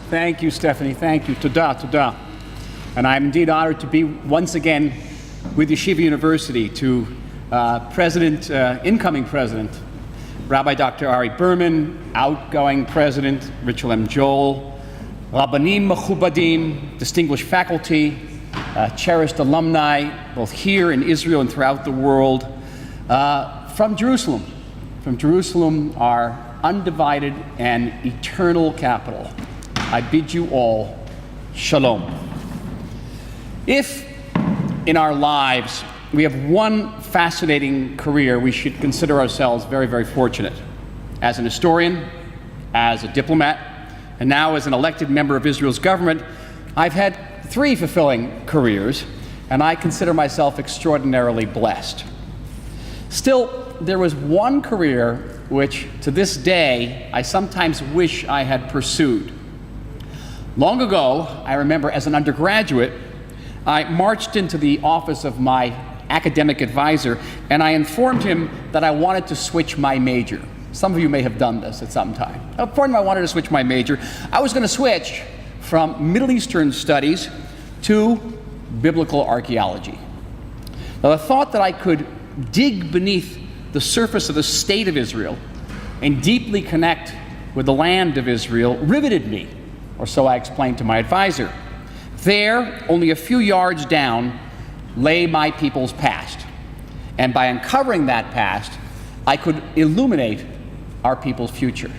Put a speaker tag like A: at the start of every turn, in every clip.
A: Thank you, Stephanie. Thank you. Toda. And I'm indeed honored to be once again with Yeshiva University to incoming President, Rabbi Dr. Berman, outgoing President, Richel M. Joel, Rabbanim Mechubadim, distinguished faculty, cherished alumni, both here in Israel and throughout the world, from Jerusalem, our undivided and eternal capital. I bid you all shalom. If in our lives we have one fascinating career, we should consider ourselves very, very fortunate. As an historian, as a diplomat, and now as an elected member of Israel's government, I've had 3 fulfilling careers, and I consider myself extraordinarily blessed. Still, there was one career which, to this day, I sometimes wish I had pursued. Long ago, I remember as an undergraduate, I marched into the office of my academic advisor, and I informed him that I wanted to switch my major. Some of you may have done this at some time. I informed him I wanted to switch my major. I was going to switch from Middle Eastern studies to biblical archaeology. Now, the thought that I could dig beneath the surface of the state of Israel and deeply connect with the land of Israel riveted me, or so I explained to my advisor. There, only a few yards down, lay my people's past. And by uncovering that past, I could illuminate our people's future.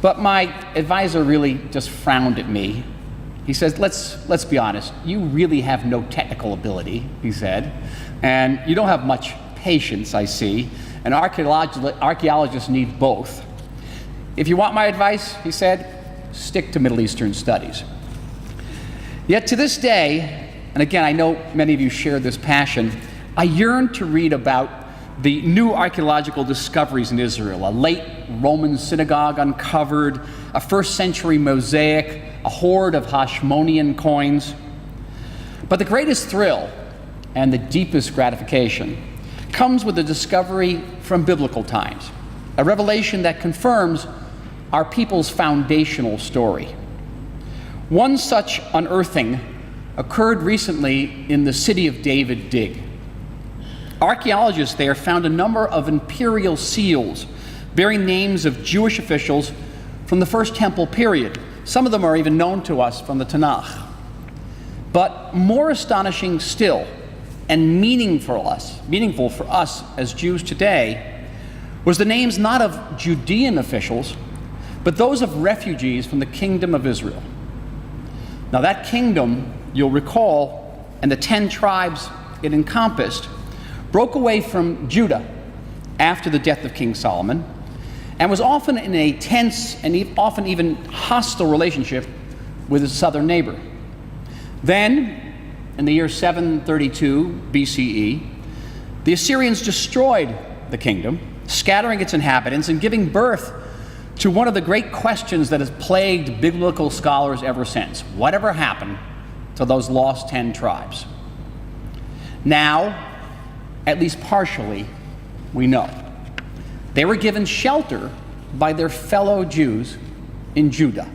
A: But my advisor really just frowned at me. He says, let's be honest, you really have no technical ability, he said, and you don't have much patience, I see, and archaeologists need both. If you want my advice, he said, stick to Middle Eastern studies. Yet to this day, and again, I know many of you share this passion, I yearn to read about the new archaeological discoveries in Israel, a late Roman synagogue uncovered, a 1st century mosaic, a hoard of Hashmonean coins. But the greatest thrill and the deepest gratification comes with the discovery from biblical times, a revelation that confirms our people's foundational story. One such unearthing occurred recently in the city of David Dig. Archaeologists there found a number of imperial seals bearing names of Jewish officials from the First Temple period. Some of them are even known to us from the Tanakh. But more astonishing still, and meaningful for us as Jews today, was the names not of Judean officials, but those of refugees from the kingdom of Israel. Now that kingdom, you'll recall, and the 10 tribes it encompassed, broke away from Judah after the death of King Solomon, and was often in a tense and often even hostile relationship with its southern neighbor. Then, in the year 732 BCE, the Assyrians destroyed the kingdom, scattering its inhabitants and giving birth to one of the great questions that has plagued biblical scholars ever since. Whatever happened to those lost 10 tribes? Now, at least partially, we know. They were given shelter by their fellow Jews in Judah.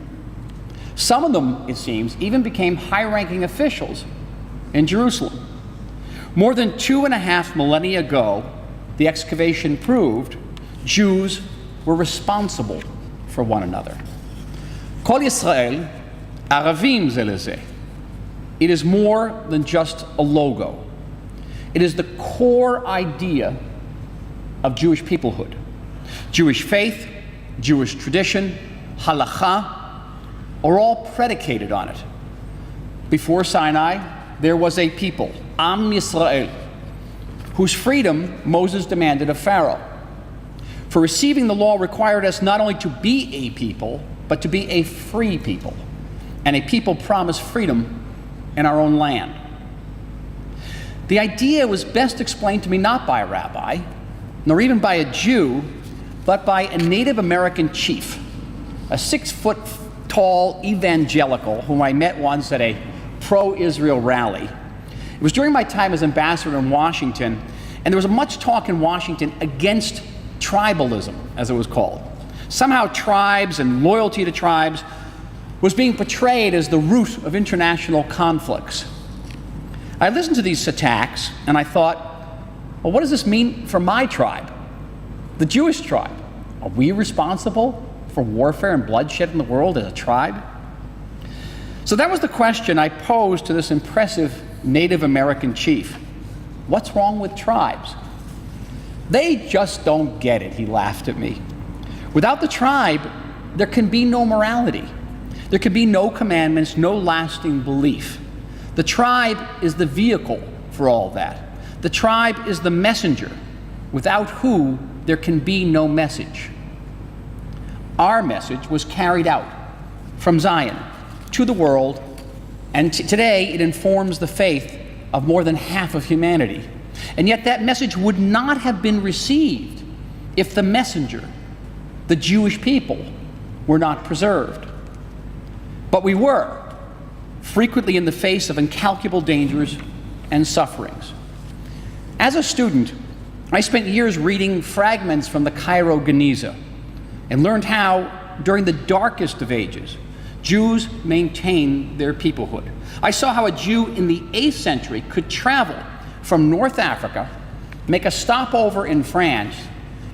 A: Some of them, it seems, even became high-ranking officials in Jerusalem. More than 2.5 millennia ago, the excavation proved Jews were responsible for one another. Kol Yisrael, Aravim ze leze. It is more than just a logo. It is the core idea of Jewish peoplehood. Jewish faith, Jewish tradition, halakha, are all predicated on it. Before Sinai, there was a people, Am Yisrael, whose freedom Moses demanded of Pharaoh. For receiving the law required us not only to be a people, but to be a free people, and a people promised freedom in our own land. The idea was best explained to me not by a rabbi, nor even by a Jew, but by a Native American chief, a 6-foot-tall evangelical whom I met once at a pro-Israel rally. It was during my time as ambassador in Washington, and there was much talk in Washington against tribalism, as it was called. Somehow tribes and loyalty to tribes was being portrayed as the root of international conflicts. I listened to these attacks and I thought, well, what does this mean for my tribe, the Jewish tribe? Are we responsible for warfare and bloodshed in the world as a tribe? So that was the question I posed to this impressive Native American chief. What's wrong with tribes? They just don't get it, he laughed at me. Without the tribe, there can be no morality. There can be no commandments, no lasting belief. The tribe is the vehicle for all that. The tribe is the messenger, without who there can be no message. Our message was carried out from Zion to the world, and today it informs the faith of more than half of humanity. And yet that message would not have been received if the messenger, the Jewish people, were not preserved. But we were, frequently in the face of incalculable dangers and sufferings. As a student, I spent years reading fragments from the Cairo Geniza and learned how, during the darkest of ages, Jews maintained their peoplehood. I saw how a Jew in the 8th century could travel from North Africa, make a stopover in France,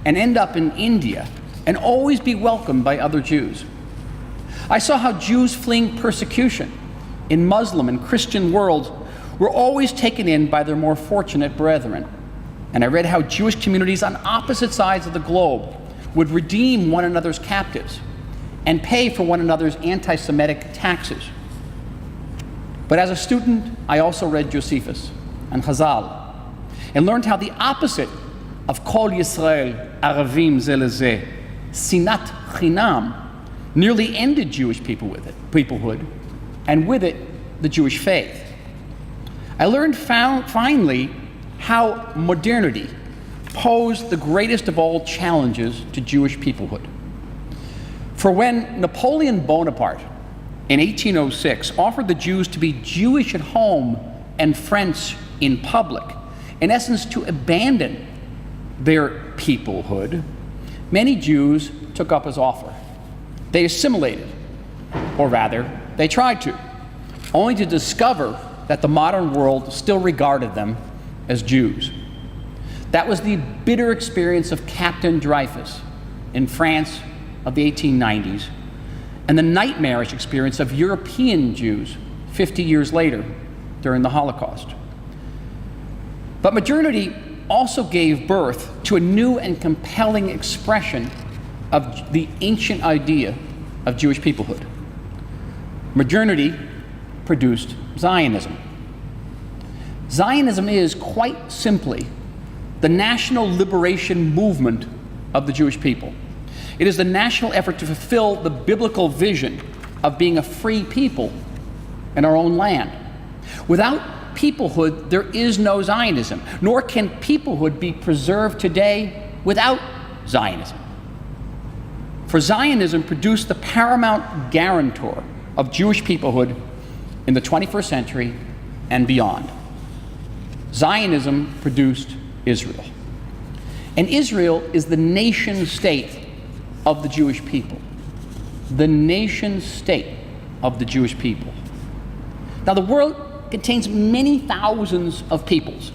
A: and end up in India, and always be welcomed by other Jews. I saw how Jews fleeing persecution in Muslim and Christian worlds were always taken in by their more fortunate brethren. And I read how Jewish communities on opposite sides of the globe would redeem one another's captives and pay for one another's anti-Semitic taxes. But as a student, I also read Josephus and Chazal and learned how the opposite of Kol Yisrael Aravim Ze Lezeh, Sinat Chinam, nearly ended Jewish peoplehood, and with it, the Jewish faith. I learned finally how modernity posed the greatest of all challenges to Jewish peoplehood. For when Napoleon Bonaparte, in 1806, offered the Jews to be Jewish at home and French in public, in essence to abandon their peoplehood, many Jews took up his offer. They assimilated, or rather, they tried to, only to discover that the modern world still regarded them as Jews. That was the bitter experience of Captain Dreyfus in France of the 1890s, and the nightmarish experience of European Jews 50 years later during the Holocaust. But modernity also gave birth to a new and compelling expression of the ancient idea of Jewish peoplehood. Modernity produced Zionism. Zionism is, quite simply, the national liberation movement of the Jewish people. It is the national effort to fulfill the biblical vision of being a free people in our own land. Without peoplehood, there is no Zionism, nor can peoplehood be preserved today without Zionism. For Zionism produced the paramount guarantor of Jewish peoplehood in the 21st century and beyond. Zionism produced Israel. And Israel is the nation state of the Jewish people. The nation state of the Jewish people. Now, the world contains many thousands of peoples,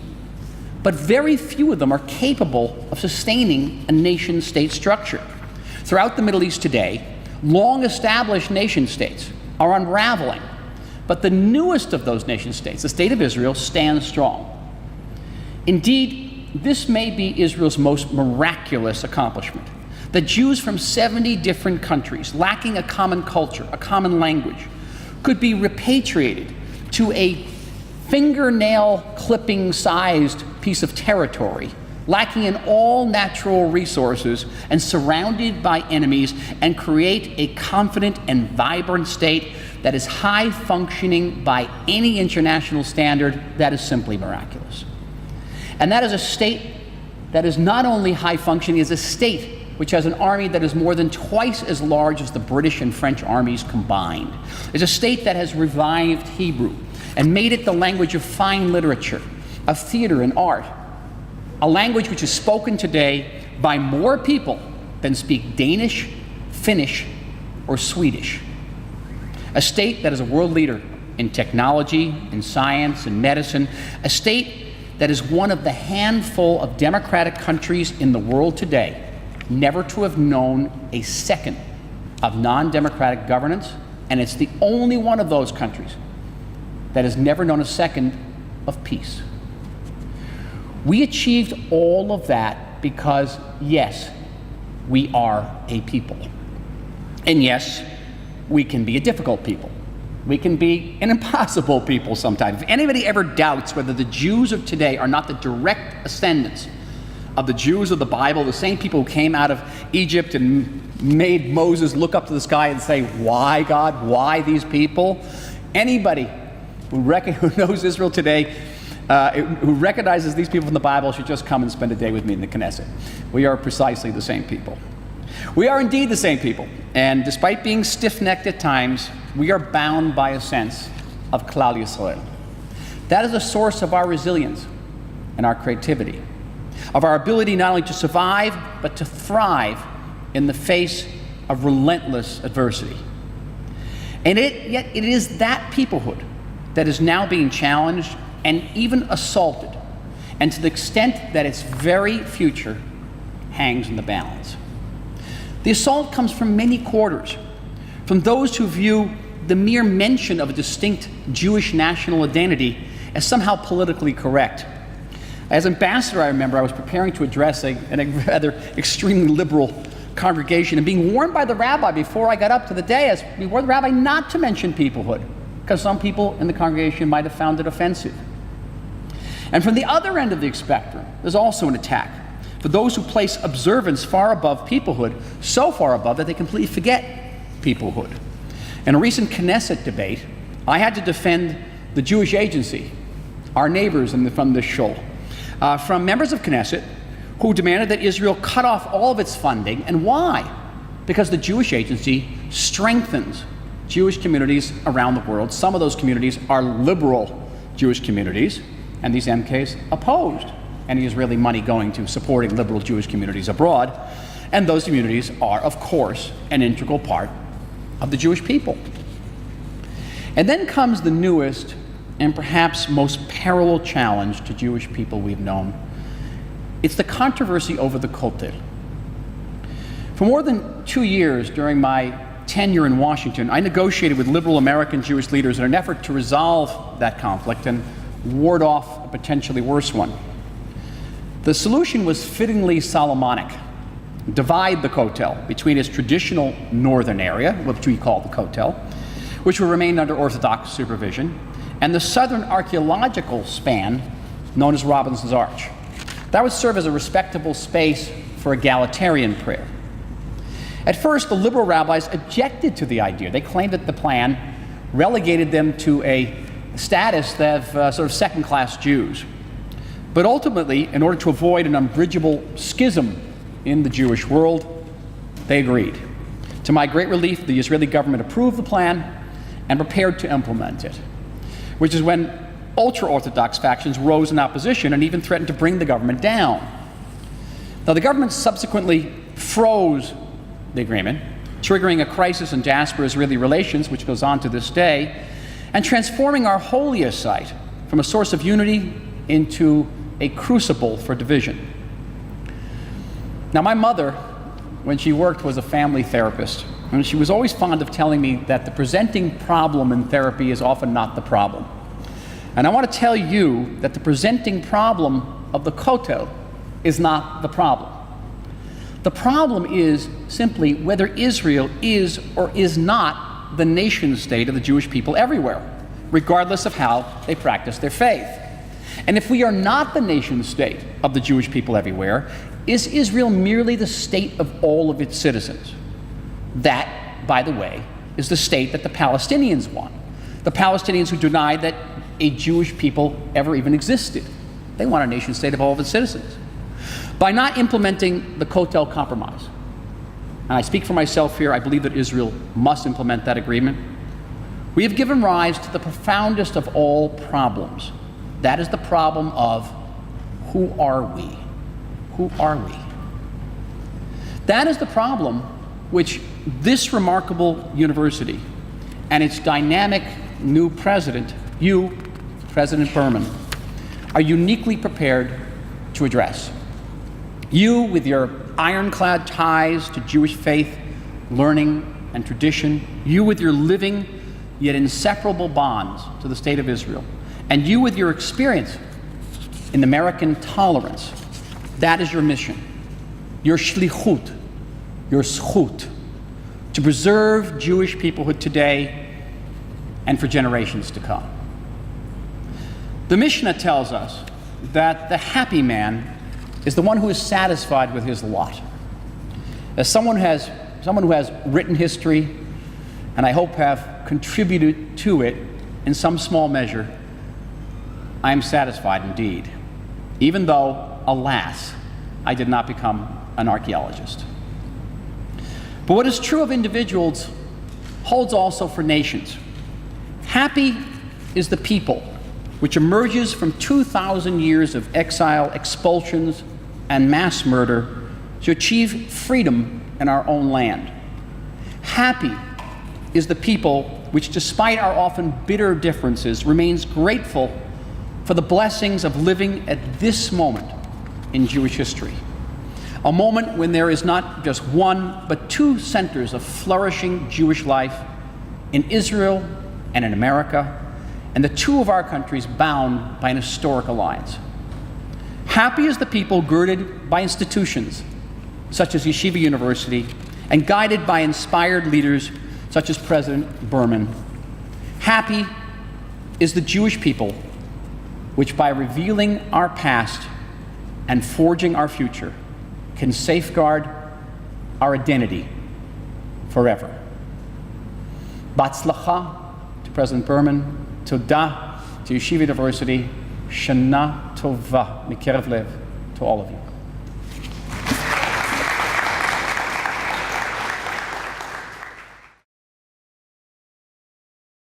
A: but very few of them are capable of sustaining a nation state structure. Throughout the Middle East today, long-established nation states are unraveling, but the newest of those nation states, the state of Israel, stands strong. Indeed, this may be Israel's most miraculous accomplishment. The Jews from 70 different countries, lacking a common culture, a common language, could be repatriated to a fingernail-clipping-sized piece of territory, lacking in all natural resources and surrounded by enemies, and create a confident and vibrant state that is high-functioning by any international standard. That is simply miraculous. And that is a state that is not only high-functioning, it is a state which has an army that is more than twice as large as the British and French armies combined. It's a state that has revived Hebrew and made it the language of fine literature, of theater and art, a language which is spoken today by more people than speak Danish, Finnish, or Swedish. a state that is a world leader in technology, in science, in medicine, a state that is one of the handful of democratic countries in the world today never to have known a second of non-democratic governance, and it's the only one of those countries that has never known a second of peace. We achieved all of that because, yes, we are a people. And yes, we can be a difficult people. We can be an impossible people sometimes. If anybody ever doubts whether the Jews of today are not the direct ascendants of the Jews of the Bible, the same people who came out of Egypt and made Moses look up to the sky and say, "Why, God? Why these people?" Anybody who knows Israel today, who recognizes these people from the Bible, should just come and spend a day with me in the Knesset. We are precisely the same people. We are indeed the same people, and despite being stiff-necked at times, we are bound by a sense of Klal Yisrael. That is a source of our resilience and our creativity, of our ability not only to survive, but to thrive in the face of relentless adversity. And yet it is that peoplehood that is now being challenged and even assaulted, and to the extent that its very future hangs in the balance. The assault comes from many quarters, from those who view the mere mention of a distinct Jewish national identity as somehow politically correct. As ambassador, I remember I was preparing to address a rather extremely liberal congregation and being warned by the rabbi before I got up to the dais, we warned the rabbi not to mention peoplehood, because some people in the congregation might have found it offensive. And from the other end of the spectrum, there's also an attack for those who place observance far above peoplehood, so far above that they completely forget peoplehood. In a recent Knesset debate, I had to defend the Jewish Agency, our neighbors from this shul, from members of Knesset who demanded that Israel cut off all of its funding. And why? Because the Jewish Agency strengthens Jewish communities around the world. Some of those communities are liberal Jewish communities, and these MKs opposed any Israeli money going to supporting liberal Jewish communities abroad. And those communities are, of course, an integral part of the Jewish people. And then comes the newest and perhaps most perilous challenge to Jewish people we've known. It's the controversy over the Kotel. For more than 2 years during my tenure in Washington, I negotiated with liberal American Jewish leaders in an effort to resolve that conflict and ward off a potentially worse one. The solution was fittingly Solomonic: divide the Kotel between its traditional northern area, which we call the Kotel, which will remain under Orthodox supervision, and the southern archaeological span known as Robinson's Arch. That would serve as a respectable space for egalitarian prayer. At first, the liberal rabbis objected to the idea. They claimed that the plan relegated them to a status of sort of second-class Jews. But ultimately, in order to avoid an unbridgeable schism in the Jewish world, they agreed. To my great relief, the Israeli government approved the plan and prepared to implement it, which is when ultra-Orthodox factions rose in opposition and even threatened to bring the government down. Now, the government subsequently froze the agreement, triggering a crisis in diaspora-Israeli relations, which goes on to this day, and transforming our holiest site from a source of unity into a crucible for division. Now, my mother, when she worked, was a family therapist, and she was always fond of telling me that the presenting problem in therapy is often not the problem. And I want to tell you that the presenting problem of the Kotel is not the problem. The problem is simply whether Israel is or is not the nation state of the Jewish people everywhere, regardless of how they practice their faith. And if we are not the nation state of the Jewish people everywhere, is Israel merely the state of all of its citizens? That, by the way, is the state that the Palestinians want. The Palestinians who deny that a Jewish people ever even existed. They want a nation state of all of its citizens. By not implementing the Kotel Compromise, and I speak for myself here, I believe that Israel must implement that agreement, we have given rise to the profoundest of all problems. That is the problem of who are we? Who are we? That is the problem which this remarkable university and its dynamic new president, you, President Berman, are uniquely prepared to address. You, with your ironclad ties to Jewish faith, learning, and tradition, you with your living yet inseparable bonds to the State of Israel, and you with your experience in American tolerance, that is your mission, your shlichut, your zchut, to preserve Jewish peoplehood today and for generations to come. The Mishnah tells us that the happy man is the one who is satisfied with his lot. As someone who has written history, and I hope have contributed to it in some small measure, I am satisfied indeed, even though, alas, I did not become an archaeologist. But what is true of individuals holds also for nations. Happy is the people which emerges from 2,000 years of exile, expulsions, and mass murder to achieve freedom in our own land. Happy is the people which, despite our often bitter differences, remains grateful for the blessings of living at this moment in Jewish history. A moment when there is not just one, but two centers of flourishing Jewish life in Israel and in America, and the two of our countries bound by an historic alliance. Happy is the people girded by institutions such as Yeshiva University and guided by inspired leaders such as President Berman. Happy is the Jewish people which, by revealing our past and forging our future, can safeguard our identity forever. Batzlacha to President Berman, Toda to Yeshiva University, Shana Tova, Mikerev Lev, to all of you.